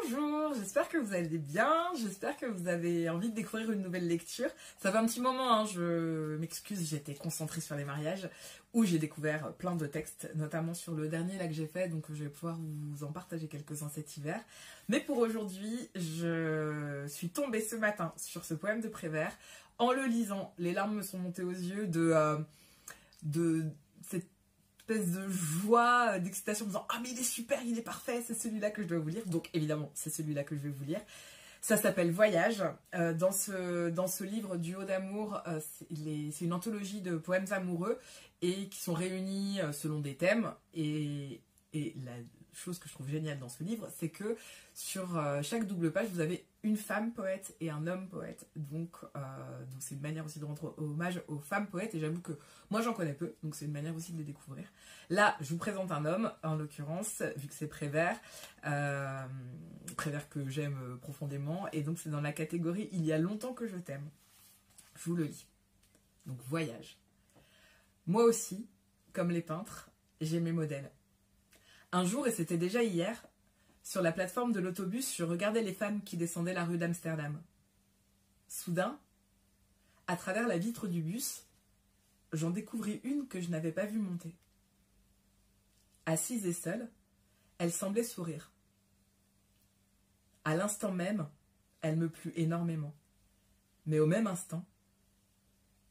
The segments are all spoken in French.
Bonjour, j'espère que vous allez bien, j'espère que vous avez envie de découvrir une nouvelle lecture. Ça fait un petit moment, hein, je m'excuse, j'étais concentrée sur les mariages, où j'ai découvert plein de textes, notamment sur le dernier là que j'ai fait, donc je vais pouvoir vous en partager quelques-uns cet hiver. Mais pour aujourd'hui, je suis tombée ce matin sur ce poème de Prévert. En le lisant, les larmes me sont montées aux yeux de cette espèce de joie, d'excitation en me disant « Ah mais il est super, il est parfait, c'est celui-là que je dois vous lire ». Donc évidemment, c'est celui-là que je vais vous lire. Ça s'appelle Voyage. Dans ce livre Duo d'amour, c'est une anthologie de poèmes amoureux et qui sont réunis selon des thèmes. Et la chose que je trouve géniale dans ce livre, c'est que sur chaque double page, vous avez une femme poète et un homme poète. Donc c'est une manière aussi de rendre hommage aux femmes poètes. Et j'avoue que moi j'en connais peu, donc c'est une manière aussi de les découvrir. Là, je vous présente un homme, en l'occurrence, vu que c'est Prévert. Prévert que j'aime profondément. Et donc c'est dans la catégorie « Il y a longtemps que je t'aime ». Je vous le lis. Donc Voyage. Moi aussi, comme les peintres, j'ai mes modèles. Un jour, et c'était déjà hier, sur la plateforme de l'autobus, je regardais les femmes qui descendaient la rue d'Amsterdam. Soudain, à travers la vitre du bus, j'en découvris une que je n'avais pas vue monter. Assise et seule, elle semblait sourire. À l'instant même, elle me plut énormément. Mais au même instant,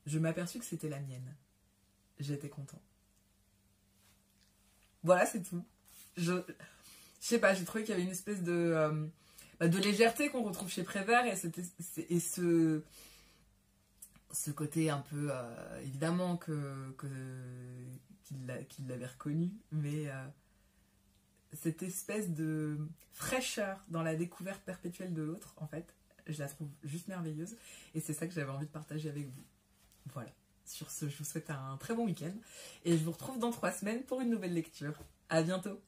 je m'aperçus que c'était la mienne. J'étais content. Voilà, c'est tout. Je sais pas, j'ai trouvé qu'il y avait une espèce de légèreté qu'on retrouve chez Prévert et ce côté un peu, évidemment, qu'il l'avait reconnu, mais cette espèce de fraîcheur dans la découverte perpétuelle de l'autre, en fait, je la trouve juste merveilleuse et c'est ça que j'avais envie de partager avec vous. Voilà. Sur ce, je vous souhaite un très bon week-end et je vous retrouve dans 3 semaines pour une nouvelle lecture. À bientôt!